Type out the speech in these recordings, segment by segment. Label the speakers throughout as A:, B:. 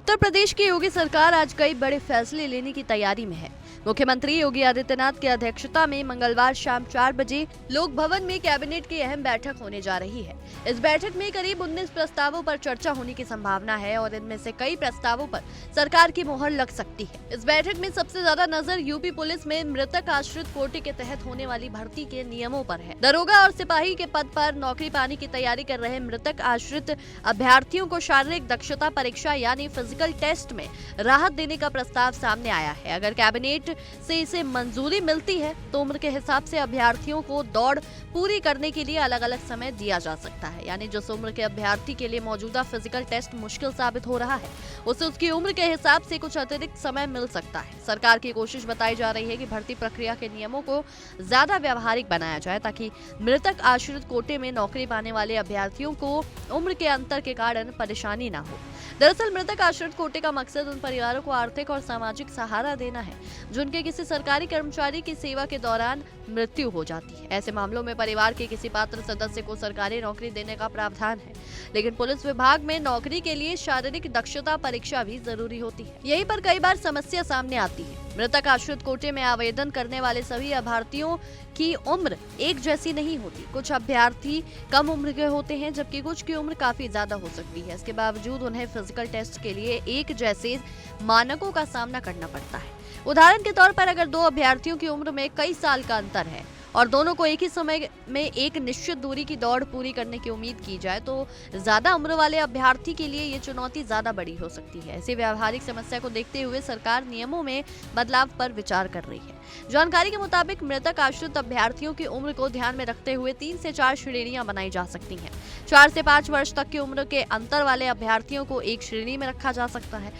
A: उत्तर प्रदेश की योगी सरकार आज कई बड़े फैसले लेने की तैयारी में है। मुख्यमंत्री योगी आदित्यनाथ की अध्यक्षता में मंगलवार शाम 4 बजे लोक भवन में कैबिनेट की अहम बैठक होने जा रही है। इस बैठक में करीब 19 प्रस्तावों पर चर्चा होने की संभावना है और इनमें से कई प्रस्तावों पर सरकार की मोहर लग सकती है। इस बैठक में सबसे ज्यादा नजर यूपी पुलिस में मृतक आश्रित कोटे के तहत होने वाली भर्ती के नियमों पर है। दरोगा और सिपाही के पद पर नौकरी पाने की तैयारी कर रहे मृतक आश्रित अभ्यर्थियों को शारीरिक दक्षता परीक्षा यानी फिजिकल टेस्ट में राहत देने का प्रस्ताव सामने आया है। अगर कैबिनेट से इसे मंजूरी मिलती है तो उम्र के हिसाब से अभ्यर्थियों को दौड़ पूरी करने के लिए अलग अलग समय दिया जा सकता है। यानी जिस उम्र के अभ्यर्थी के लिए मौजूदा फिजिकल टेस्ट मुश्किल साबित हो रहा है उसे उसकी उम्र के हिसाब से कुछ अतिरिक्त समय मिल सकता है। सरकार की कोशिश बताई जा रही है कि भर्ती प्रक्रिया के नियमों को ज्यादा व्यावहारिक बनाया जाए ताकि मृतक आश्रित कोटे में नौकरी पाने वाले अभ्यर्थियों को उम्र के अंतर के कारण परेशानी न हो। दरअसल मृतक आश्रित कोटे का मकसद उन परिवारों को आर्थिक और सामाजिक सहारा देना है जो उनके किसी सरकारी कर्मचारी की सेवा के दौरान मृत्यु हो जाती है। ऐसे मामलों में परिवार के किसी पात्र सदस्य को सरकारी नौकरी देने का प्रावधान है, लेकिन पुलिस विभाग में नौकरी के लिए शारीरिक दक्षता परीक्षा भी जरूरी होती है। यहीं पर कई बार समस्या सामने आती है। मृतक आश्रित कोटे में आवेदन करने वाले सभी अभ्यर्थियों की उम्र एक जैसी नहीं होती। कुछ अभ्यर्थी कम उम्र के होते हैं जबकि कुछ की उम्र काफी ज्यादा हो सकती है। इसके बावजूद उन्हें फिजिकल टेस्ट के लिए एक जैसे मानकों का सामना करना पड़ता है। उदाहरण के तौर पर अगर दो अभ्यर्थियों की उम्र में कई साल का अंतर है और दोनों को एक ही समय में एक निश्चित दूरी की दौड़ पूरी करने की उम्मीद की जाए तो ज्यादा उम्र वाले अभ्यर्थी के लिए ये चुनौती ज्यादा बड़ी हो सकती है। ऐसी व्यावहारिक समस्या को देखते हुए सरकार नियमों में बदलाव पर विचार कर रही है। जानकारी के मुताबिक मृतक आश्रित अभ्यर्थियों की उम्र को ध्यान में रखते हुए 3 से 4 श्रेणियां बनाई जा सकती हैं। 4 से 5 वर्ष तक की उम्र के अंतर वाले अभ्यर्थियों को एक श्रेणी में रखा जा सकता है।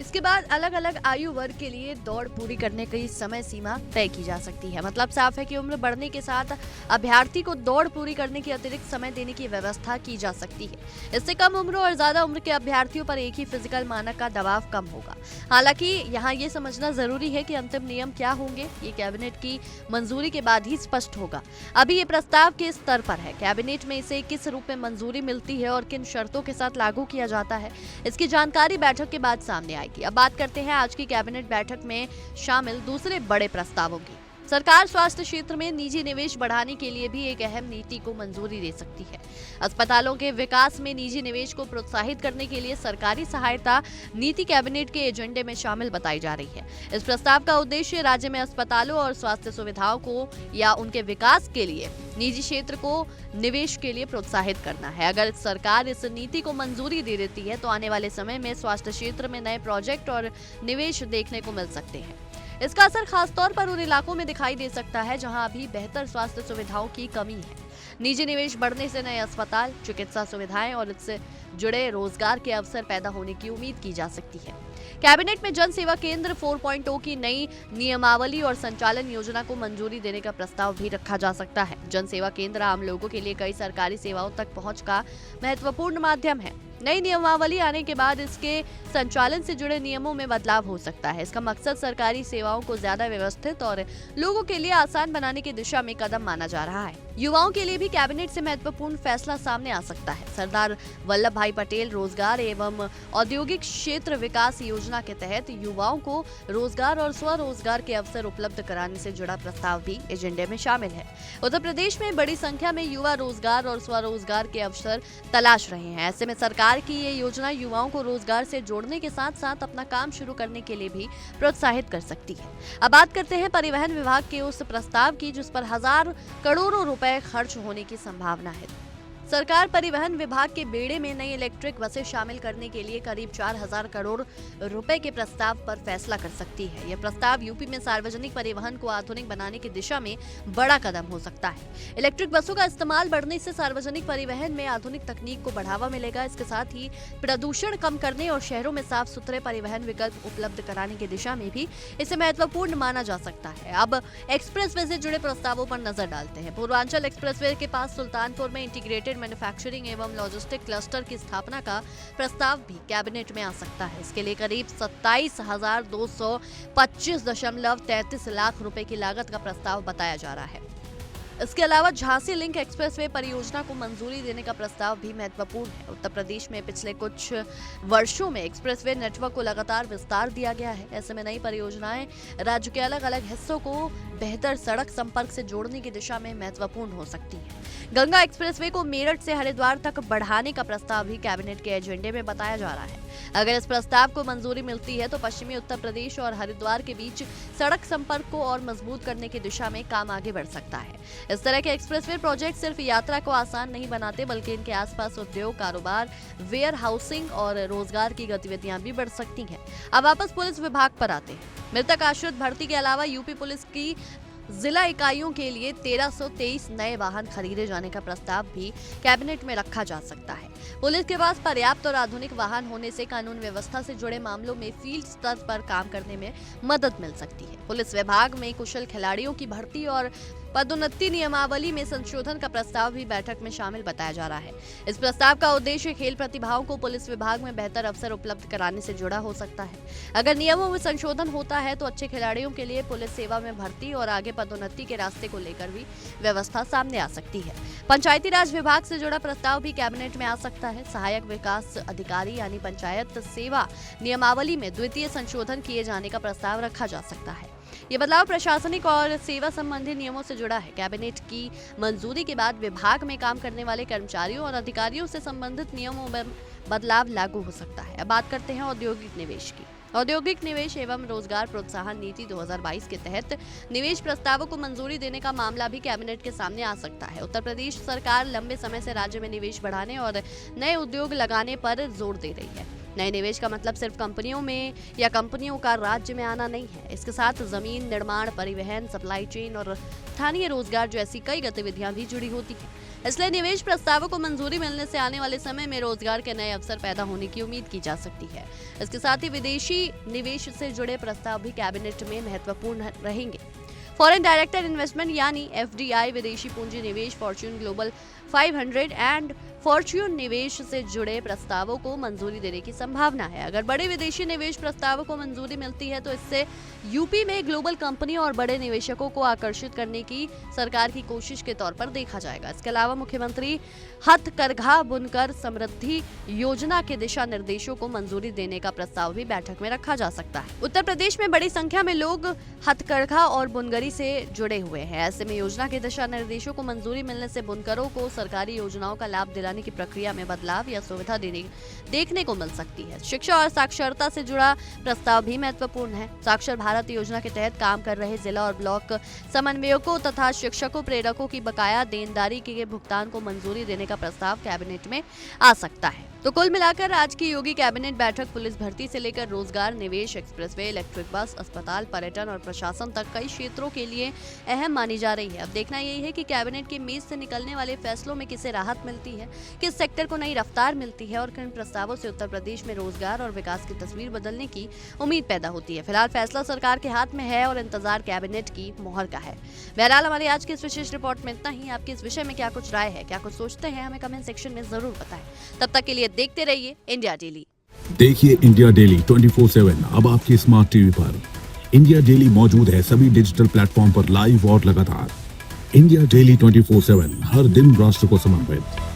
A: इसके बाद अलग अलग आयु वर्ग के लिए दौड़ पूरी करने की समय सीमा तय की जा सकती है। मतलब साफ है कि उम्र बढ़ने के साथ अभ्यर्थी को दौड़ पूरी करने की अतिरिक्त समय देने की व्यवस्था की जा सकती है। इससे कम उम्र और ज्यादा उम्र के अभ्यर्थियों पर एक ही फिजिकल मानक का दबाव कम होगा। हालांकि यहाँ ये समझना जरूरी है कि अंतिम नियम क्या होंगे ये कैबिनेट की मंजूरी के बाद ही स्पष्ट होगा। अभी ये प्रस्ताव के स्तर पर है। कैबिनेट में इसे किस रूप में मंजूरी मिलती है और किन शर्तों के साथ लागू किया जाता है इसकी जानकारी बैठक के बाद सामने आएगी। अब बात करते हैं आज की कैबिनेट बैठक में शामिल दूसरे बड़े प्रस्तावों की। सरकार स्वास्थ्य क्षेत्र में निजी निवेश बढ़ाने के लिए भी एक अहम नीति को मंजूरी दे सकती है। अस्पतालों के विकास में निजी निवेश को प्रोत्साहित करने के लिए सरकारी सहायता नीति कैबिनेट के एजेंडे में शामिल बताई जा रही है। इस प्रस्ताव का उद्देश्य राज्य में अस्पतालों और स्वास्थ्य सुविधाओं को या उनके विकास के लिए निजी क्षेत्र को निवेश के लिए प्रोत्साहित करना है। अगर सरकार इस नीति को मंजूरी दे देती है तो आने वाले समय में स्वास्थ्य क्षेत्र में नए प्रोजेक्ट और निवेश देखने को मिल सकते हैं। इसका असर खासतौर पर उन इलाकों में दिखाई दे सकता है जहां अभी बेहतर स्वास्थ्य सुविधाओं की कमी है। निजी निवेश बढ़ने से नए अस्पताल, चिकित्सा सुविधाएं और इससे जुड़े रोजगार के अवसर पैदा होने की उम्मीद की जा सकती है। कैबिनेट में जन सेवा केंद्र 4.0 की नई नियमावली और संचालन योजना को मंजूरी देने का प्रस्ताव भी रखा जा सकता है। जन सेवा केंद्र आम लोगों के लिए कई सरकारी सेवाओं तक पहुंच का महत्वपूर्ण माध्यम है। नई नियमावली आने के बाद इसके संचालन से जुड़े नियमों में बदलाव हो सकता है। इसका मकसद सरकारी सेवाओं को ज्यादा व्यवस्थित और लोगों के लिए आसान बनाने की दिशा में कदम माना जा रहा है। युवाओं के लिए भी कैबिनेट से महत्वपूर्ण फैसला सामने आ सकता है। सरदार वल्लभ भाई पटेल रोजगार एवं औद्योगिक क्षेत्र विकास योजना के तहत युवाओं को रोजगार और स्वरोजगार के अवसर उपलब्ध कराने से जुड़ा प्रस्ताव भी एजेंडे में शामिल है। उत्तर प्रदेश में बड़ी संख्या में युवा रोजगार और स्वरोजगार के अवसर तलाश रहे हैं। ऐसे में सरकार की ये योजना युवाओं को रोजगार से जोड़ने के साथ साथ अपना काम शुरू करने के लिए भी प्रोत्साहित कर सकती है। अब बात करते हैं परिवहन विभाग के उस प्रस्ताव की जिस पर हजार करोड़ों रुपए खर्च होने की संभावना है। सरकार परिवहन विभाग के बेड़े में नई इलेक्ट्रिक बसें शामिल करने के लिए करीब 4000 करोड़ रुपए के प्रस्ताव पर फैसला कर सकती है। यह प्रस्ताव यूपी में सार्वजनिक परिवहन को आधुनिक बनाने की दिशा में बड़ा कदम हो सकता है। इलेक्ट्रिक बसों का इस्तेमाल बढ़ने से सार्वजनिक परिवहन में आधुनिक तकनीक को बढ़ावा मिलेगा। इसके साथ ही प्रदूषण कम करने और शहरों में साफ सुथरे परिवहन विकल्प उपलब्ध कराने की दिशा में भी इसे महत्वपूर्ण माना जा सकता है। अब एक्सप्रेसवे से जुड़े प्रस्तावों पर नजर डालते हैं। पूर्वांचल एक्सप्रेसवे के पास सुल्तानपुर में इंटीग्रेटेड मैन्युफैक्चरिंग एवं लॉजिस्टिक क्लस्टर की स्थापना का प्रस्ताव भी कैबिनेट में आ सकता है। इसके लिए करीब 27,225.33 लाख रुपए की लागत का प्रस्ताव बताया जा रहा है। इसके अलावा झांसी लिंक एक्सप्रेसवे परियोजना को मंजूरी देने का प्रस्ताव भी महत्वपूर्ण है। उत्तर प्रदेश में पिछले कुछ वर्षों में एक्सप्रेसवे नेटवर्क को लगातार विस्तार दिया गया है। ऐसे में नई परियोजनाएं राज्य के अलग अलग हिस्सों को बेहतर सड़क संपर्क से जोड़ने की दिशा में महत्वपूर्ण हो सकती है। गंगा एक्सप्रेसवे को मेरठ से हरिद्वार तक बढ़ाने का प्रस्ताव भी कैबिनेट के एजेंडे में बताया जा रहा है। अगर इस प्रस्ताव को मंजूरी मिलती है तो पश्चिमी उत्तर प्रदेश और हरिद्वार के बीच सड़क संपर्क को और मजबूत करने की दिशा में काम आगे बढ़ सकता है। इस तरह के एक्सप्रेसवे प्रोजेक्ट सिर्फ यात्रा को आसान नहीं बनाते, बल्कि इनके आसपास उद्योग, कारोबार, वेयर हाउसिंग और रोजगार की गतिविधियां भी बढ़ सकती हैं। अब वापस पुलिस विभाग पर आते हैं। मृतक आश्रित भर्ती के अलावा यूपी पुलिस की जिला इकाइयों के लिए 1323 नए वाहन खरीदे जाने का प्रस्ताव भी कैबिनेट में रखा जा सकता है। पुलिस के पास पर्याप्त और आधुनिक वाहन होने से कानून व्यवस्था से जुड़े मामलों में फील्ड स्तर पर काम करने में मदद मिल सकती है। पुलिस विभाग में कुशल खिलाड़ियों की भर्ती और पदोन्नति नियमावली में संशोधन का प्रस्ताव भी बैठक में शामिल बताया जा रहा है। इस प्रस्ताव का उद्देश्य खेल प्रतिभाओं को पुलिस विभाग में बेहतर अवसर उपलब्ध कराने से जुड़ा हो सकता है। अगर नियमों में संशोधन होता है तो अच्छे खिलाड़ियों के लिए पुलिस सेवा में भर्ती और आगे पदोन्नति के रास्ते को लेकर भी व्यवस्था सामने आ सकती है। पंचायती राज विभाग से जुड़ा प्रस्ताव भी कैबिनेट में आ सकता है। सहायक विकास अधिकारी यानी पंचायत सेवा नियमावली में द्वितीय संशोधन किए जाने का प्रस्ताव रखा जा सकता है। ये बदलाव प्रशासनिक और सेवा संबंधी नियमों से जुड़ा है। कैबिनेट की मंजूरी के बाद विभाग में काम करने वाले कर्मचारियों और अधिकारियों से संबंधित नियमों में बदलाव लागू हो सकता है। अब बात करते हैं औद्योगिक निवेश की। औद्योगिक निवेश एवं रोजगार प्रोत्साहन नीति 2022 के तहत निवेश प्रस्तावों को मंजूरी देने का मामला भी कैबिनेट के सामने आ सकता है। उत्तर प्रदेश सरकार लंबे समय से राज्य में निवेश बढ़ाने और नए उद्योग लगाने पर जोर दे रही है। नए निवेश का मतलब सिर्फ कंपनियों में या कंपनियों का राज्य में आना नहीं है। इसके साथ जमीन, निर्माण, परिवहन, सप्लाई चेन और स्थानीय रोजगार जैसी कई गतिविधियां भी जुड़ी होती हैं। इसलिए निवेश प्रस्तावों को मंजूरी मिलने से आने वाले समय में रोजगार के नए अवसर पैदा होने की उम्मीद की जा सकती है। इसके साथ ही विदेशी निवेश से जुड़े प्रस्ताव भी कैबिनेट में महत्वपूर्ण रहेंगे। फॉरेन डायरेक्ट इन्वेस्टमेंट यानी FDI, विदेशी पूंजी निवेश, फॉर्च्यून ग्लोबल 500 एंड फॉर्च्यून निवेश से जुड़े प्रस्तावों को मंजूरी देने की संभावना है। अगर बड़े विदेशी निवेश प्रस्तावों को मंजूरी मिलती है तो इससे यूपी में ग्लोबल कंपनियों और बड़े निवेशकों को आकर्षित करने की सरकार की कोशिश के तौर पर देखा जाएगा। इसके अलावा मुख्यमंत्री हथकरघा बुनकर समृद्धि योजना के दिशा निर्देशों को मंजूरी देने का प्रस्ताव भी बैठक में रखा जा सकता है। उत्तर प्रदेश में बड़ी संख्या में लोग हथकरघा और बुनकरी से जुड़े हुए हैं। ऐसे में योजना के दिशा निर्देशों को मंजूरी मिलने से बुनकरों को सरकारी योजनाओं का लाभ दिलाने की प्रक्रिया में बदलाव या सुविधा देखने को मिल सकती है। शिक्षा और साक्षरता से जुड़ा प्रस्ताव भी महत्वपूर्ण है। साक्षर भारत योजना के तहत काम कर रहे जिला और ब्लॉक समन्वयकों तथा शिक्षकों, प्रेरकों की बकाया देनदारी के भुगतान को मंजूरी देने का प्रस्ताव कैबिनेट में आ सकता है। तो कुल मिलाकर आज की योगी कैबिनेट बैठक पुलिस भर्ती से लेकर रोजगार, निवेश, एक्सप्रेसवे, इलेक्ट्रिक बस, अस्पताल, पर्यटन और प्रशासन तक कई क्षेत्रों के लिए अहम मानी जा रही है। अब देखना यही है कि कैबिनेट की मेज से निकलने वाले फैसलों में किसे राहत मिलती है, किस सेक्टर को नई रफ्तार मिलती है और किन प्रस्तावों से उत्तर प्रदेश में रोजगार और विकास की तस्वीर बदलने की उम्मीद पैदा होती है। फिलहाल फैसला सरकार के हाथ में है और इंतजार कैबिनेट की मोहर का है। बहरहाल हमारी आज की इस विशेष रिपोर्ट में इतना ही। आपकी इस विषय में क्या कुछ राय है, क्या कुछ सोचते हैं, हमें कमेंट सेक्शन में जरूर बताएं। तब तक के लिए देखते रहिए इंडिया डेली।
B: देखिए इंडिया डेली 24/7 अब आपकी स्मार्ट टीवी पर। इंडिया डेली मौजूद है सभी डिजिटल प्लेटफॉर्म पर लाइव और लगातार। इंडिया डेली 24/7 हर दिन राष्ट्र को समर्पित।